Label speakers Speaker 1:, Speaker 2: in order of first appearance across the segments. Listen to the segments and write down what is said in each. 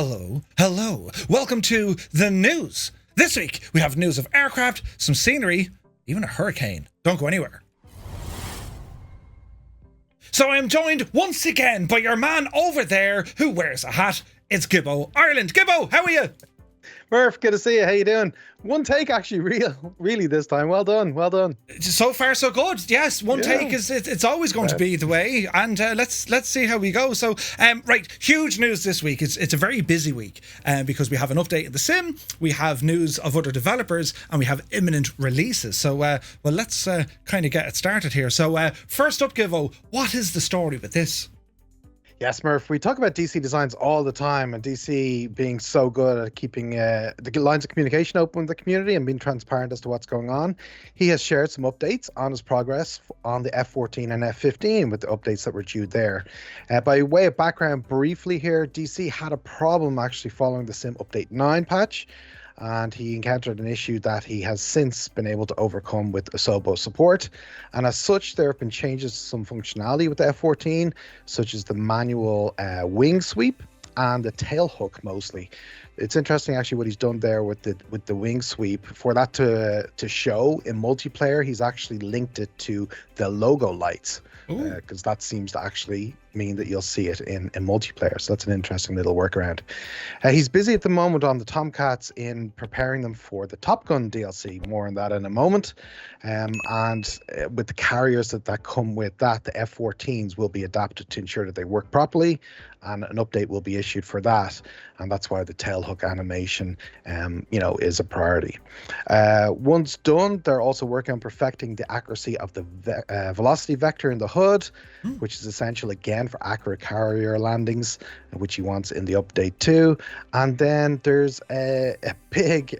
Speaker 1: Hello, hello. Welcome to the news. This week, we have news of aircraft, some scenery, even a hurricane. Don't go anywhere. So I am joined once again by your man over there who wears a hat. It's GibboIreland. Gibbo, how are you?
Speaker 2: Murph, good to see you. How you doing? One take, actually, really this time. Well done, well done.
Speaker 1: So far, so good. Yes, one take is it's always going to be the way, and let's see how we go. So, right, huge news this week. It's a very busy week, because we have an update in the sim, we have news of other developers, and we have imminent releases. So, well, let's kind of get it started here. So, first up, Gibbo, what is the story with this?
Speaker 2: Yes, Murph, we talk about DC Designs all the time, and DC being so good at keeping the lines of communication open with the community and being transparent as to what's going on. He has shared some updates on his progress on the F14 and F15 with the updates that were due there. By way of background briefly here, DC had a problem actually following the Sim Update 9 patch, and he encountered an issue that he has since been able to overcome with Asobo support. And as such, there have been changes to some functionality with the F14, such as the manual wing sweep and the tail hook mostly. It's interesting actually what he's done there with the wing sweep. For that to show in multiplayer, he's actually linked it to the logo lights, because that seems to actually mean that you'll see it in multiplayer. So that's an interesting little workaround. He's busy at the moment on the Tomcats in preparing them for the Top Gun DLC. More on that in a moment. And with the carriers that come with that, the F14s will be adapted to ensure that they work properly, and an update will be issued for that. And that's why the tailhook animation, is a priority. Once done, they're also working on perfecting the accuracy of the velocity vector in the hood, which is essential again for accurate carrier landings, which he wants in the update too. And then there's a big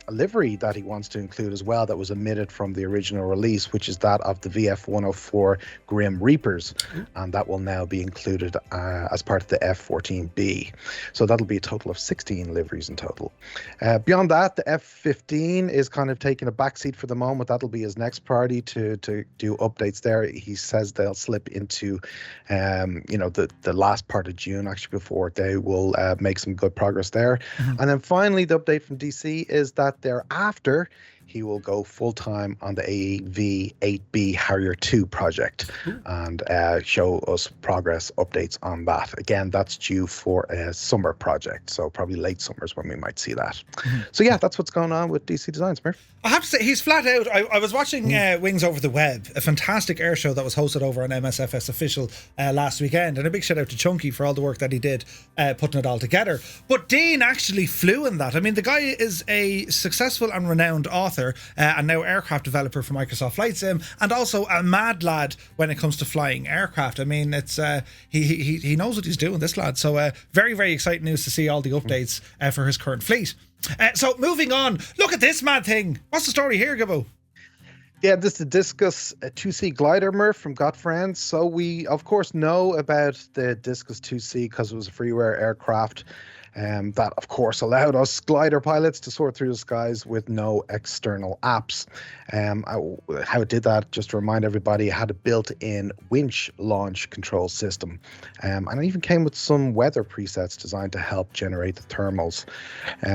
Speaker 2: livery that he wants to include as well that was omitted from the original release, which is that of the VF-104 Grim Reapers, and that will now be included as part of the F-14B. So that'll be a total of 16 liveries in total. Beyond that, the F-15 is kind of taking a backseat for the moment. That'll be his next priority to do updates there. He says they'll slip into the last part of June actually before they will make some good progress there. And then finally, the update from DC is that thereafter, he will go full-time on the AV-8B Harrier 2 project and show us progress updates on that. Again, that's due for a summer project, so probably late summer is when we might see that. So yeah, that's what's going on with DC Designs, Murph.
Speaker 1: I have to say, he's flat out. I was watching Wings Over the Web, a fantastic air show that was hosted over on MSFS Official last weekend, and a big shout out to Chunky for all the work that he did putting it all together. But Dean actually flew in that. I mean, the guy is a successful and renowned author, and now aircraft developer for Microsoft Flight Sim, and also a mad lad when it comes to flying aircraft. I mean, it's he knows what he's doing, this lad. So very, very exciting news to see all the updates for his current fleet. So moving on, look at this mad thing. What's the story here, Gibbo?
Speaker 2: Yeah, this is the Discus 2C glider, Murph, from Got Friends. So we, of course, know about the Discus 2C because it was a freeware aircraft that, of course, allowed us glider pilots to soar through the skies with no external apps. How it did that, just to remind everybody, it had a built-in winch launch control system. And it even came with some weather presets designed to help generate the thermals.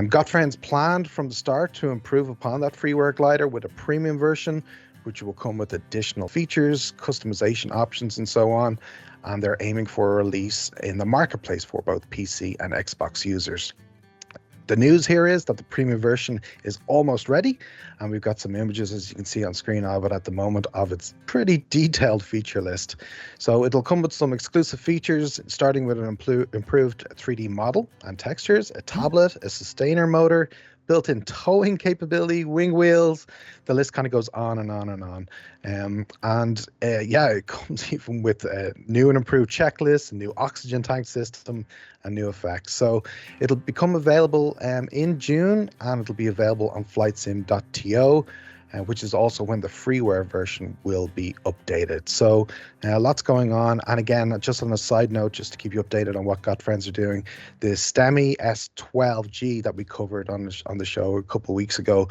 Speaker 2: Got Friends planned from the start to improve upon that freeware glider with a premium version, which will come with additional features, customization options, and so on. And they're aiming for a release in the marketplace for both PC and Xbox users. The news here is that the premium version is almost ready, and we've got some images, as you can see on screen, of it at the moment, of its pretty detailed feature list. So it'll come with some exclusive features, starting with an improved 3D model and textures, a tablet, a sustainer motor, built-in towing capability, wing wheels. The list kind of goes on and on and on. It comes even with a new and improved checklist, a new oxygen tank system, and new effects. So it'll become available in June, and it'll be available on flightsim.to. Which is also when the freeware version will be updated. So lots going on. And again, just on a side note, just to keep you updated on what Got Friends are doing, the STEMI S12G that we covered on the show a couple of weeks ago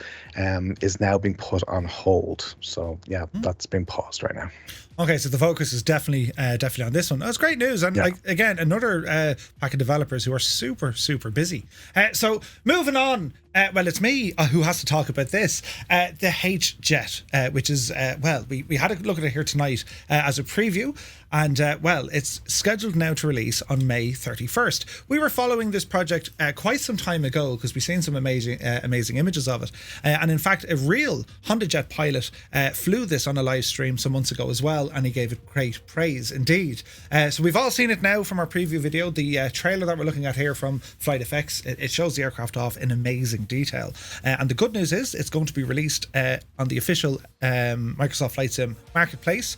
Speaker 2: is now being put on hold. So yeah, that's been paused right now.
Speaker 1: Okay, so the focus is definitely on this one. That's great news, and again, another pack of developers who are super busy. So moving on, well, it's me who has to talk about this. The HJet, which is we had a look at it here tonight as a preview, and well, it's scheduled now to release on May 31st. We were following this project quite some time ago because we've seen some amazing images of it, and in fact, a real HondaJet pilot flew this on a live stream some months ago as well, and he gave it great praise indeed. So we've all seen it now from our preview video. The trailer that we're looking at here from Flight FX, it shows the aircraft off in amazing detail. And the good news is it's going to be released on the official Microsoft Flight Sim marketplace,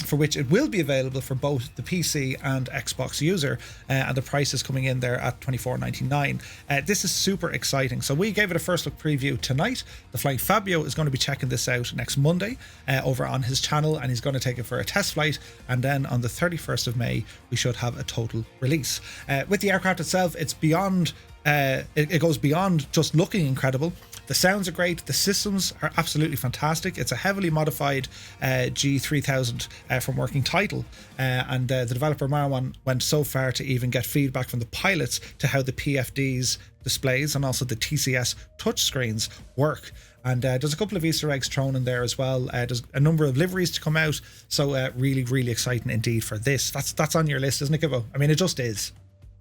Speaker 1: for which it will be available for both the PC and Xbox user, and the price is coming in there at $24.99. This is super exciting. So we gave it a first look preview tonight. The Flying Fabio is going to be checking this out next Monday over on his channel, and he's going to take it for a test flight, and then on the 31st of May we should have a total release. With the aircraft itself, it's beyond it goes beyond just looking incredible. The sounds are great. The systems are absolutely fantastic. It's a heavily modified G3000 from Working Title, and the developer Marwan went so far to even get feedback from the pilots to how the PFD's displays and also the TCS touchscreens work. And there's a couple of Easter eggs thrown in there as well. There's a number of liveries to come out, so really exciting indeed for this. That's on your list, isn't it, Gibbo? I mean, it just is.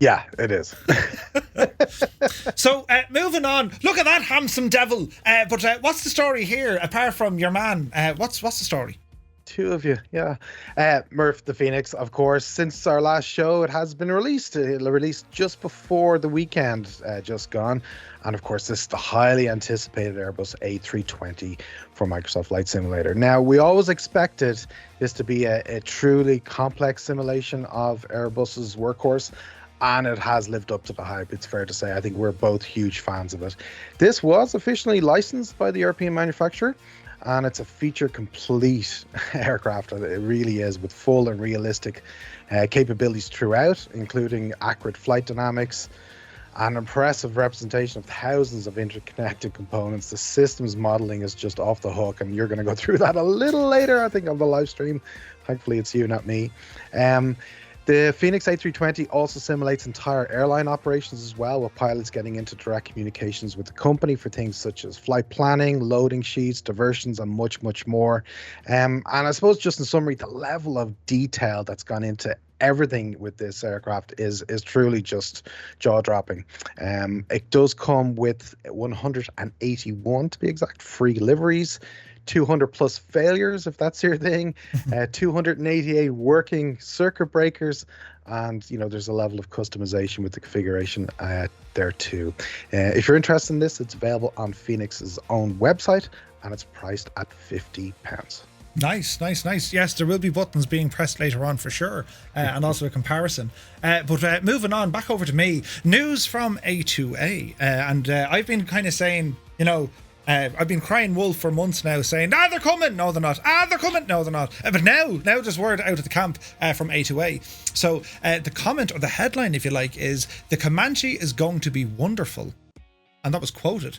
Speaker 2: Yeah, it is.
Speaker 1: So moving on, look at that handsome devil. But what's the story here apart from your man? What's the story?
Speaker 2: Two of you, yeah. Murph the Phoenix, of course. Since our last show, it has been released. It'll release just before the weekend just gone. And of course, this is the highly anticipated Airbus A320 for Microsoft Flight Simulator. Now, we always expected this to be a truly complex simulation of Airbus's workhorse, and it has lived up to the hype, it's fair to say. I think we're both huge fans of it. This was officially licensed by the European manufacturer, and it's a feature-complete aircraft. It really is, with full and realistic capabilities throughout, including accurate flight dynamics, an impressive representation of thousands of interconnected components. The systems modeling is just off the hook, and you're going to go through that a little later, I think, on the live stream. Thankfully, it's you, not me. The Phoenix A320 also simulates entire airline operations as well, with pilots getting into direct communications with the company for things such as flight planning, loading sheets, diversions, and much more. And I suppose, just in summary, the level of detail that's gone into everything with this aircraft is truly just jaw-dropping. It does come with 181, to be exact, free liveries, 200 plus failures, if that's your thing, 288 working circuit breakers, and there's a level of customization with the configuration there too. If you're interested in this, it's available on Phoenix's own website, and it's priced at £50.
Speaker 1: Nice. Yes, there will be buttons being pressed later on for sure, and also a comparison. But moving on, back over to me. News from A2A, and I've been kind of saying, I've been crying wolf for months now, saying, they're coming, no they're not, they're coming, no they're not. But now there's word out of the camp from A2A. So the comment, or the headline if you like, is the Comanche is going to be wonderful. And that was quoted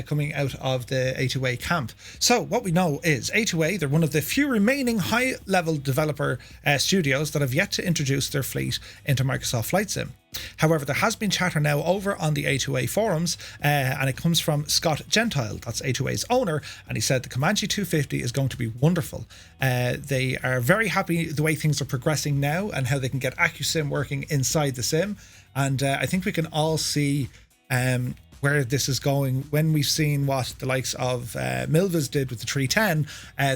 Speaker 1: coming out of the A2A camp. So what we know is A2A, they're one of the few remaining high-level developer studios that have yet to introduce their fleet into Microsoft Flight Sim. However, there has been chatter now over on the A2A forums, and it comes from Scott Gentile, that's A2A's owner, and he said the Comanche 250 is going to be wonderful. They are very happy the way things are progressing now and how they can get AccuSim working inside the sim. And I think we can all see where this is going when we've seen what the likes of Milvas did with the 310.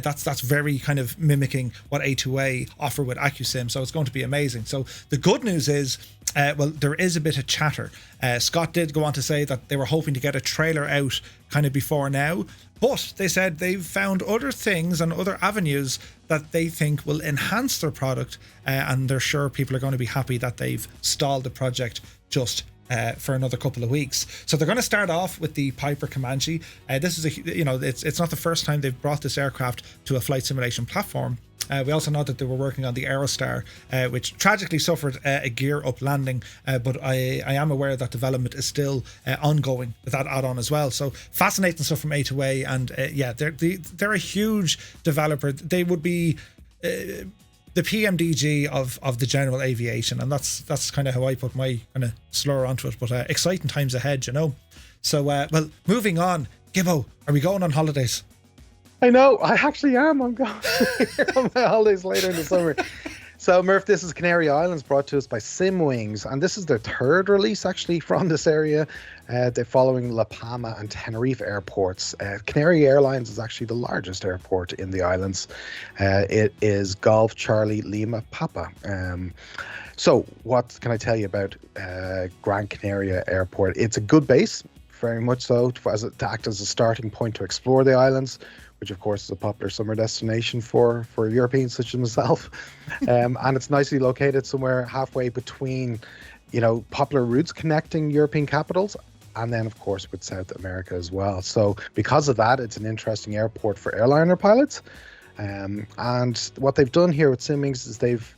Speaker 1: That's very kind of mimicking what A2A offer with AccuSim, so it's going to be amazing. So the good news is, there is a bit of chatter. Scott did go on to say that they were hoping to get a trailer out kind of before now, but they said they've found other things and other avenues that they think will enhance their product, and they're sure people are going to be happy that they've stalled the project just for another couple of weeks. So they're going to start off with the Piper Comanche. This is it's not the first time they've brought this aircraft to a flight simulation platform. We also know that they were working on the Aerostar, which tragically suffered a gear up landing, but I am aware that development is still ongoing with that add-on as well. So fascinating stuff from A2A, and they're a huge developer. They would be the PMDG of the general aviation, and that's kind of how I put my kind of slur onto it. But exciting times ahead, you know. So, well, moving on, Gibbo, are we going on holidays?
Speaker 2: I know, I actually am. I'm going on my holidays later in the summer. So, Murph, this is Canary Islands, brought to us by Simwings, and this is their third release actually from this area. They're following La Palma and Tenerife airports. Canary Airlines is actually the largest airport in the islands. It is Golf Charlie Lima Papa. So, what can I tell you about Gran Canaria Airport? It's a good base, very much so, to act as a starting point to explore the islands, which of course is a popular summer destination for Europeans such as myself. And it's nicely located somewhere halfway between, popular routes connecting European capitals, and then of course with South America as well. So because of that, it's an interesting airport for airliner pilots. And what they've done here with Simwings is they've,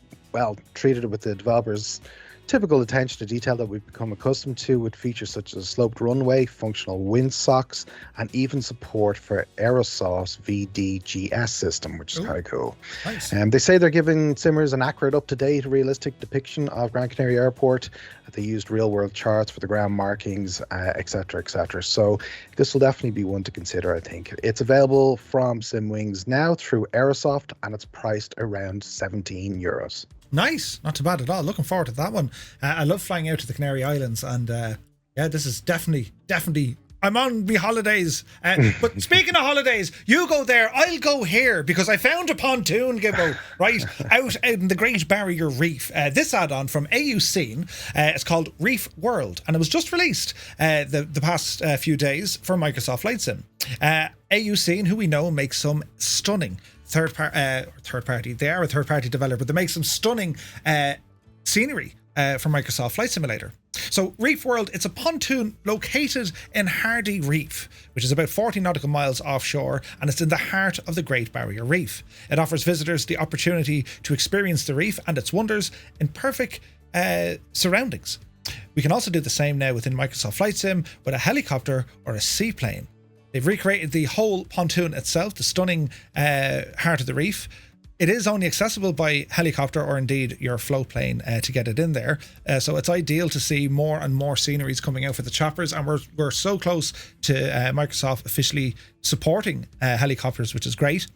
Speaker 2: treated it with the developers' typical attention to detail that we've become accustomed to, with features such as a sloped runway, functional windsocks, and even support for Aerosauce VDGS system, which is kind of cool.
Speaker 1: Nice.
Speaker 2: They say they're giving simmers an accurate, up-to-date, realistic depiction of Gran Canaria Airport. They used real-world charts for the ground markings, etc., etc. So this will definitely be one to consider, I think. It's available from Simwings now through Aerosoft, and it's priced around €17.
Speaker 1: Nice, not too bad at all. Looking forward to that one. I love flying out to the Canary Islands, and this is definitely. I'm on me holidays. But speaking of holidays, you go there, I'll go here, because I found a pontoon, Gibbo, right, out in the Great Barrier Reef. This add-on from AUC, it's called Reef World, and it was just released the past few days for Microsoft Flight Sim. AUC, who we know makes some stunning third party. They are a third party developer. They make some stunning scenery for Microsoft Flight Simulator. So Reef World, it's a pontoon located in Hardy Reef, which is about 40 nautical miles offshore, and it's in the heart of the Great Barrier Reef. It offers visitors the opportunity to experience the reef and its wonders in perfect surroundings. We can also do the same now within Microsoft Flight Sim with a helicopter or a seaplane. They've recreated the whole pontoon itself, the stunning heart of the reef. It is only accessible by helicopter or indeed your float plane to get it in there. So it's ideal to see more and more sceneries coming out for the choppers. And we're so close to Microsoft officially supporting helicopters, which is great.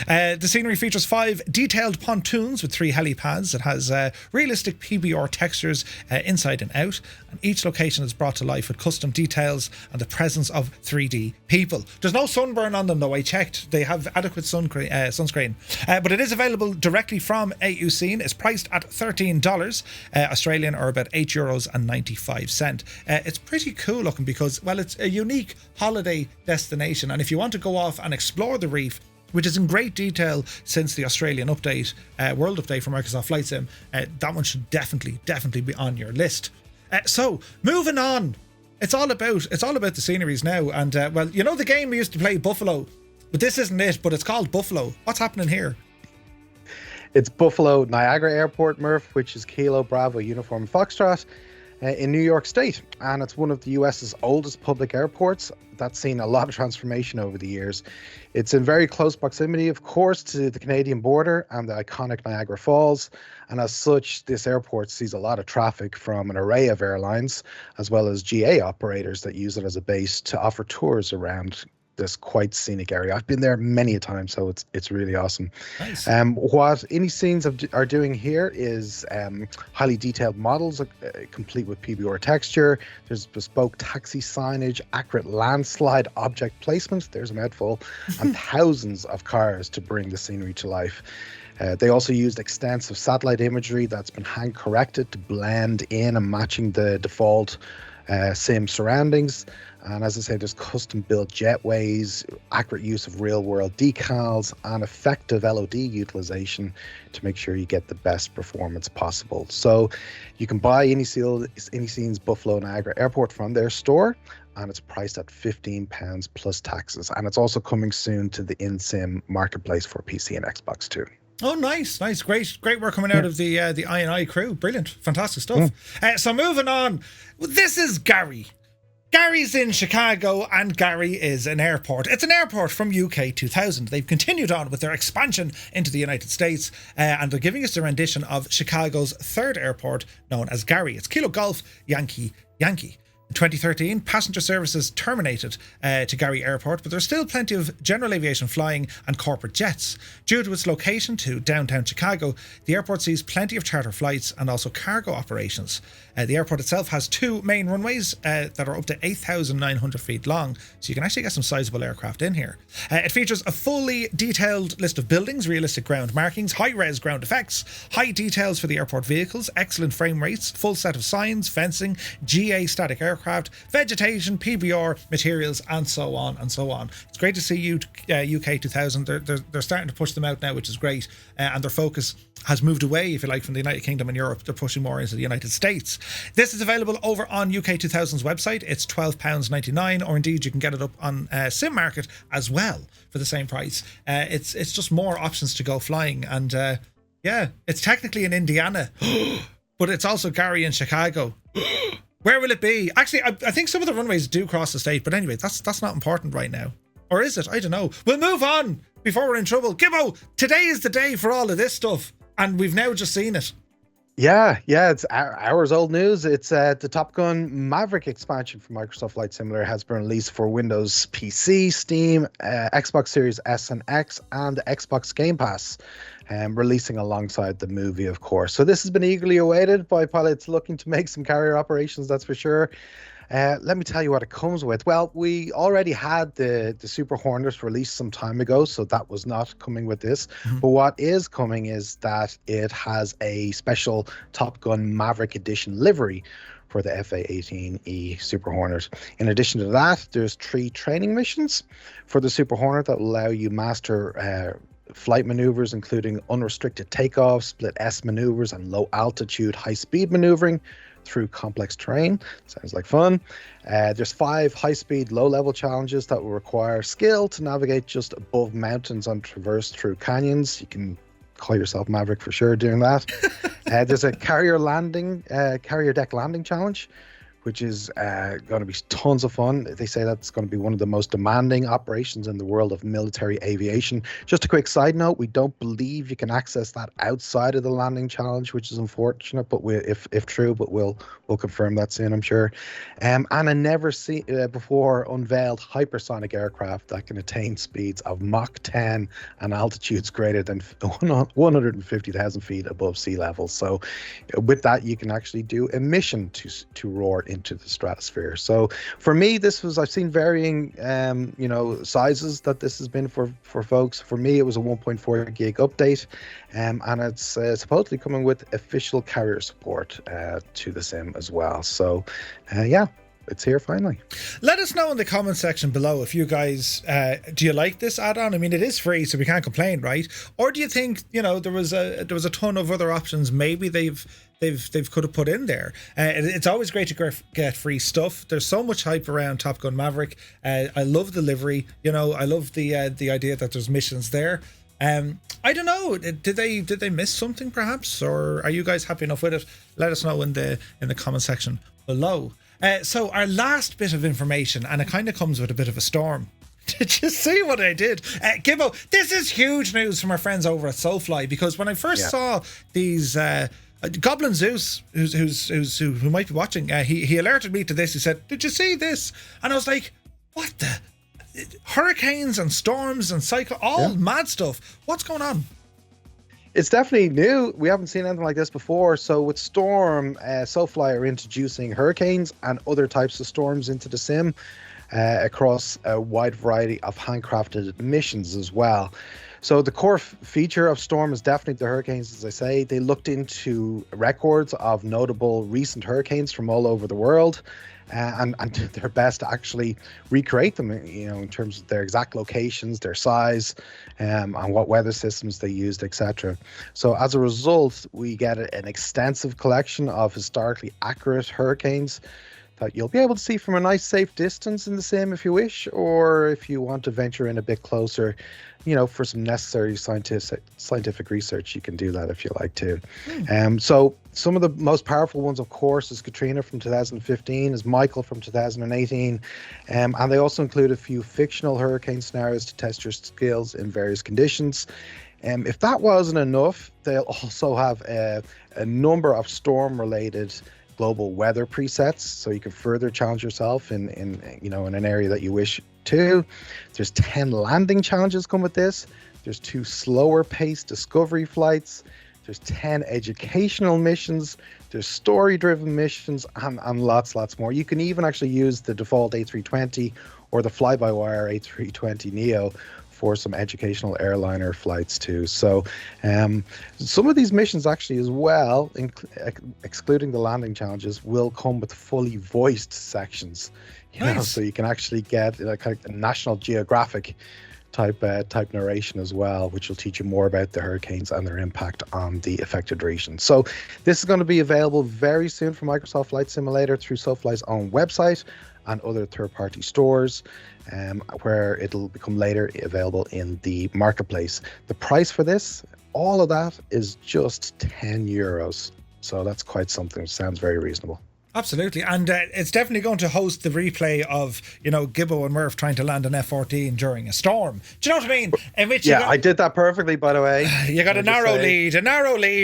Speaker 1: The scenery features 5 detailed pontoons with 3 helipads. It has realistic PBR textures inside and out, and each location is brought to life with custom details and the presence of 3D people. There's no sunburn on them though, I checked. They have adequate sunscreen. But it is available directly from AUC. It's priced at $13 Australian, or about €8.95. It's pretty cool looking because, well, it's a unique holiday destination, and if you want to go off and explore the reef, which is in great detail since the Australian update, world update for Microsoft Flight Sim, that one should definitely be on your list. So moving on, it's all about the sceneries now, and the game we used to play, Buffalo, but this isn't it, but it's called Buffalo. What's happening here?
Speaker 2: It's Buffalo Niagara Airport, Murph, which is Kilo Bravo Uniform Foxtrot in New York State, and it's one of the US's oldest public airports. That's seen a lot of transformation over the years. It's in very close proximity, of course, to the Canadian border and the iconic Niagara Falls. And as such, this airport sees a lot of traffic from an array of airlines, as well as GA operators that use it as a base to offer tours around this quite scenic area. I've been there many a time, so it's really awesome.
Speaker 1: Nice.
Speaker 2: What any scenes are doing here is highly detailed models, complete with PBR texture. There's bespoke taxi signage, accurate landslide object placement, there's a mouthful, and thousands of cars to bring the scenery to life. They also used extensive satellite imagery that's been hand corrected to blend in and matching the default sim surroundings. And as I say, there's custom built jetways, accurate use of real world decals, and effective LOD utilization to make sure you get the best performance possible. So you can buy Scene's Buffalo Niagara Airport from their store, and it's priced at £15 plus taxes. And it's also coming soon to the in-sim marketplace for PC and Xbox too.
Speaker 1: Oh, nice. Great work coming out of the I&I crew. Brilliant. Fantastic stuff. So moving on. This is Gary. Gary's in Chicago, and Gary is an airport. It's an airport from UK 2000. They've continued on with their expansion into the United States, and they're giving us their rendition of Chicago's third airport, known as Gary. It's Kilo Golf Yankee Yankee. In 2013, passenger services terminated to Gary Airport, but there's still plenty of general aviation flying and corporate jets. Due to its location to downtown Chicago, the airport sees plenty of charter flights and also cargo operations. The airport itself has two main runways that are up to 8,900 feet long, so you can actually get some sizable aircraft in here. It features a fully detailed list of buildings, realistic ground markings, high-res ground effects, high details for the airport vehicles, excellent frame rates, full set of signs, fencing, GA static aircraft, vegetation, PBR, materials, and so on and so on. It's great to see UK 2000. They're starting to push them out now, which is great, and their focus has moved away, if you like, from the United Kingdom and Europe. They're pushing more into the United States. This is available over on UK 2000's website. It's £12.99, or indeed you can get it up on Sim Market as well for the same price. It's just more options to go flying, and yeah, it's technically in Indiana, but it's also Gary in Chicago. Where will it be? Actually, I think some of the runways do cross the state, but anyway, that's not important right now. Or is it? I don't know. We'll move on before we're in trouble. Gibbo, today is the day for all of this stuff, and we've now just seen it.
Speaker 2: Yeah, it's hours old news. It's the Top Gun Maverick expansion for Microsoft Flight Simulator has been released for Windows PC, Steam, Xbox Series S and X, and Xbox Game Pass, releasing alongside the movie, of course. So this has been eagerly awaited by pilots looking to make some carrier operations, that's for sure. Let me tell you what it comes with. Well, we already had the Super Hornets released some time ago, so that was not coming with this. Mm-hmm. But what is coming is that it has a special Top Gun Maverick Edition livery for the FA-18E Super Hornet. In addition to that, there's 3 training missions for the Super Hornet that will allow you master flight maneuvers, including unrestricted takeoff, split S maneuvers, and low altitude, high speed maneuvering through complex terrain. Sounds like fun. There's 5 high-speed, low-level challenges that will require skill to navigate just above mountains and traverse through canyons. You can call yourself Maverick for sure doing that. There's a carrier deck landing challenge, which is going to be tons of fun. They say that's going to be one of the most demanding operations in the world of military aviation. Just a quick side note, we don't believe you can access that outside of the landing challenge, which is unfortunate, but if true, but we'll confirm that soon, I'm sure. And a never seen before unveiled hypersonic aircraft that can attain speeds of Mach 10 and altitudes greater than 150,000 feet above sea level. So with that, you can actually do a mission to roar into the stratosphere. So for me, I've seen varying sizes that this has been for folks. For me, it was a 1.4 gig update, and it's supposedly coming with official carrier support to the sim as well. So it's here finally. Let
Speaker 1: us know in the comment section below if you guys do you like this add-on? I mean, it is free, so we can't complain, right? Or do you think there was a ton of other options maybe they've could have put in there? It's always great to get free stuff. There's so much hype around Top Gun Maverick. I love the livery. I love the idea that there's missions there. I don't know. Did they miss something perhaps, or are you guys happy enough with it? Let us know in the comment section below. So our last bit of information, and it kind of comes with a bit of a storm. Did you see what I did? Gibbo, this is huge news from our friends over at Soulfly, because when I first saw these Goblin Zeus, who might be watching, he alerted me to this. He said, "Did you see this?" And I was like, "What the? Hurricanes and storms and mad stuff. What's going on?"
Speaker 2: It's definitely new. We haven't seen anything like this before. So with Storm, Soulfly are introducing hurricanes and other types of storms into the sim across a wide variety of handcrafted missions as well. So the core feature of Storm is definitely the hurricanes, as I say. They looked into records of notable recent hurricanes from all over the world, and did their best to actually recreate them, in terms of their exact locations, their size, and what weather systems they used, etc. So as a result, we get an extensive collection of historically accurate hurricanes that you'll be able to see from a nice safe distance in the sim if you wish, or if you want to venture in a bit closer, for some necessary scientific research, you can do that if you like to. So Some of the most powerful ones, of course, is Katrina from 2015, is Michael from 2018, and they also include a few fictional hurricane scenarios to test your skills in various conditions. If that wasn't enough, they'll also have a number of storm-related global weather presets, so you can further challenge yourself in an area that you wish to. There's 10 landing challenges come with this. There's 2 slower paced discovery flights. There's 10 educational missions. There's story-driven missions and lots more. You can even actually use the default A320 or the fly-by-wire A320 Neo for some educational airliner flights too. So some of these missions actually as well, excluding the landing challenges, will come with fully voiced sections.
Speaker 1: Nice.
Speaker 2: So you can actually get kind of a National Geographic type narration as well, which will teach you more about the hurricanes and their impact on the affected region. So this is going to be available very soon for Microsoft Flight Simulator through SoFly's own website and other third-party stores, where it'll become later available in the marketplace. The price for this, all of that, is just €10. So that's quite something. It sounds very reasonable.
Speaker 1: Absolutely, and it's definitely going to host the replay of, Gibbo and Murph trying to land an F-14 during a storm. Do you know what I mean? In which
Speaker 2: I did that perfectly, by the way.
Speaker 1: You got a narrow lead.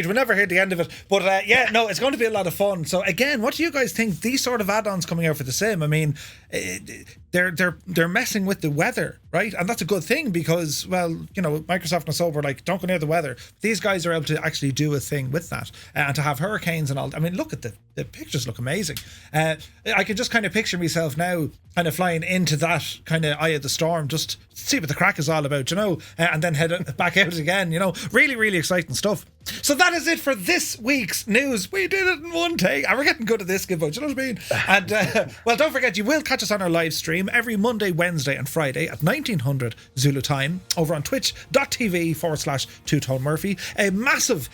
Speaker 1: We'll never hear the end of it. But it's going to be a lot of fun. So again, what do you guys think? These sort of add-ons coming out for the sim, I mean, they're messing with the weather, right? And that's a good thing because, Microsoft and so were like, don't go near the weather. These guys are able to actually do a thing with that, and to have hurricanes and all. I mean, look at the pictures look amazing. I can just kind of picture myself now kind of flying into that kind of eye of the storm, just see what the crack is all about, and then head back out again, really, really exciting stuff. So that is it for this week's news. We did it in one take, and we're getting good at this, Gibbo, do you know what I mean? And don't forget, you will catch us on our live stream every Monday, Wednesday and Friday at 1900 Zulu time over on twitch.tv/Two-Tone Murphy. A massive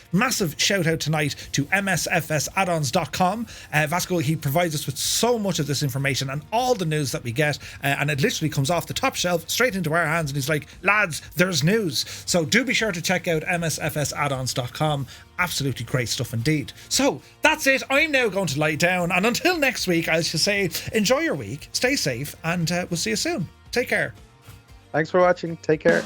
Speaker 1: shout out tonight to MSFSaddons.com. Vasco, he provides us with so much of this information and all the news that we get, and it literally comes off the top shelf straight into our hands, and he's like, lads, there's news. So do be sure to check out MSFSaddons.com. Absolutely great stuff indeed. So that's it. I'm now going to lie down, and until next week, I should say, enjoy your week, stay safe, and we'll see you soon. Take care.
Speaker 2: Thanks for watching. Take care.